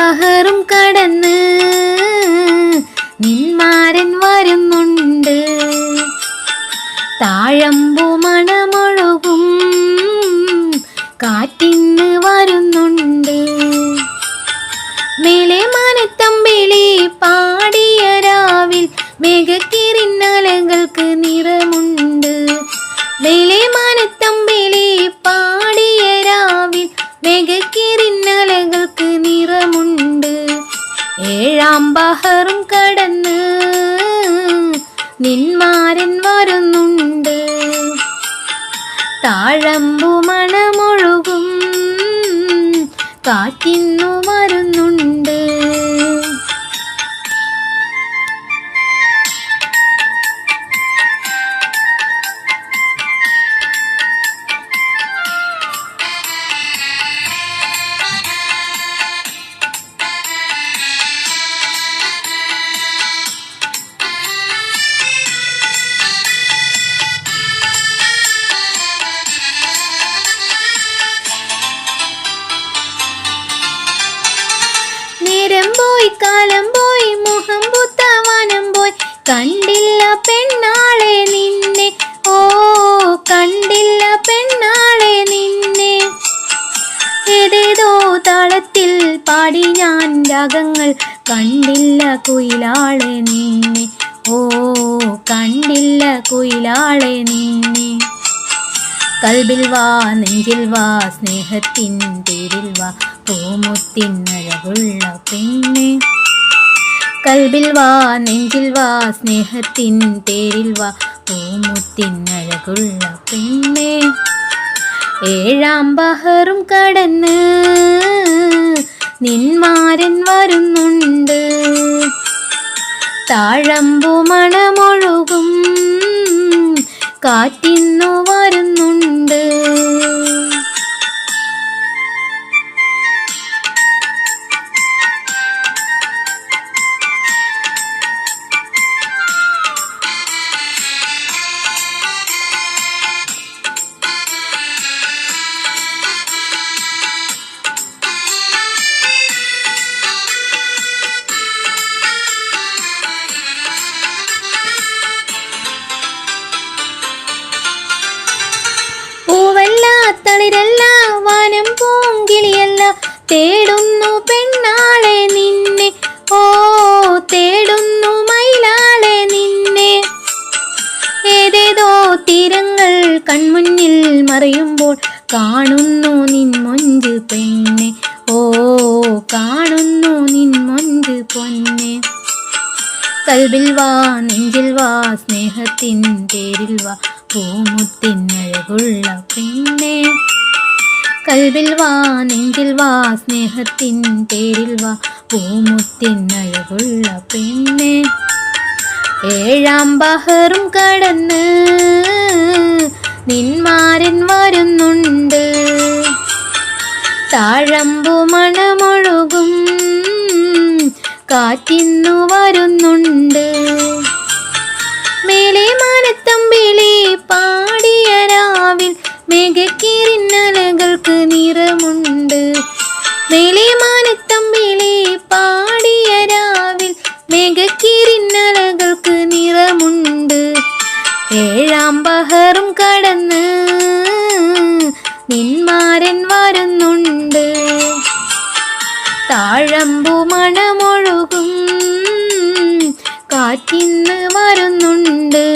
ബഹറും കടന്ന് നിന്മാരൻ വരുന്നുണ്ട്. താഴമ്പു മണമൊഴുകും കാറ്റിന്ന് വരുന്നുണ്ട്. മേലെ മാനത്തമ്പിളി പാടിയ രാവിൽ മേഘക്കിരിന്നലകൾക്ക് നിറമുണ്ട്. മേലെ മാനത്തമ്പിളി പാടിയ രാവിൽ മേഘക്കിരിന്നലകൾക്ക് നിറമുണ്ട്. ഏഴാം ബഹറും കടന്ന് നിന്മാരൻ വരുന്നുണ്ട്. താഴമ്പു മണമൊഴുകും കാറ്റിന്നു വരുന്നുണ്ട്. നേരം പോയി കാലം പോയി മുഖം പൂത്ത വനം പോയി കണ്ടില്ല പെണ്ണാളെ നിന്നെ. ഓ കണ്ടില്ല പെണ്ണാളെ നിന്നെ. ഏതേതോ താളത്തിൽ പാടി ഞാൻ രാഗങ്ങൾ കണ്ടില്ല കുയിലാളെ നിന്നെ. ഓ കണ്ടില്ല കുയിലാളെ നിന്നെ. കൽബിൽ വാ നെഞ്ചിൽ വാ സ്നേഹത്തിൻ പേരിൽ വാ പൂമുത്തിനഴകുള്ള പെണ്ണെ. കൽബിൽ വാ നെഞ്ചിൽ വാ സ്നേഹത്തിൻ പേരിൽ വാ പൂമുത്തിനഴകുള്ള പെണ്ണെ. ഏഴാം ബഹറും കടന്ന് നിന്മാരൻ വരുന്നുണ്ട്. താഴമ്പു മണമൊഴുകും കാറ്റിന്നു വരുന്നുണ്ട്. തളിരല്ല വാനം പൂങ്കിളിയല്ല തേടുന്നു പെണ്ണാളെ നിന്നെ. ഓ തേടുന്നു മയിലാളെ നിന്നെ. ഏതേതോ തീരങ്ങൾ കൺമുന്നിൽ മറയുമ്പോൾ കാണുന്നു നിൻ മൊഞ്ച് പെണ്ണെ. ഓ കാണുന്നു നിൻ മൊഞ്ച് പൊന്നെ. കൽബിൽ വാ നെഞ്ചിൽ വാ സ്നേഹത്തിൻ പേരിൽ വാ പൂമുത്തിനഴകുള്ള പെണ്ണെ. കൽബിൽ വാ നെഞ്ചിൽ വാ സ്നേഹത്തിൻ പേരിൽ വാ പൂമുത്തിനഴകുള്ള പെണ്ണെ. ഏഴാം ബഹറും കടന്ന് നിന്മാരൻ വരുന്നുണ്ട്. താഴമ്പു മണമൊഴുകും കാറ്റിന്നു വരുന്നുണ്ട്. മേലെ മാനത്തമ്പിളി പാടിയ രാവിൽ മേഘക്കിരിന്നലകൾക്ക് നിറമുണ്ട്. മേലെ മാനത്തമ്പിളി പാടിയ രാവിൽ മേഘക്കിരിന്നലകൾക്ക് നിറമുണ്ട്. ഏഴാം ബഹറും കടന്ന് നിന്മാരൻ വരുന്നുണ്ട്. താഴമ്പു മണമൊഴുകും കാറ്റിന്ന് വരുന്നുണ്ട്.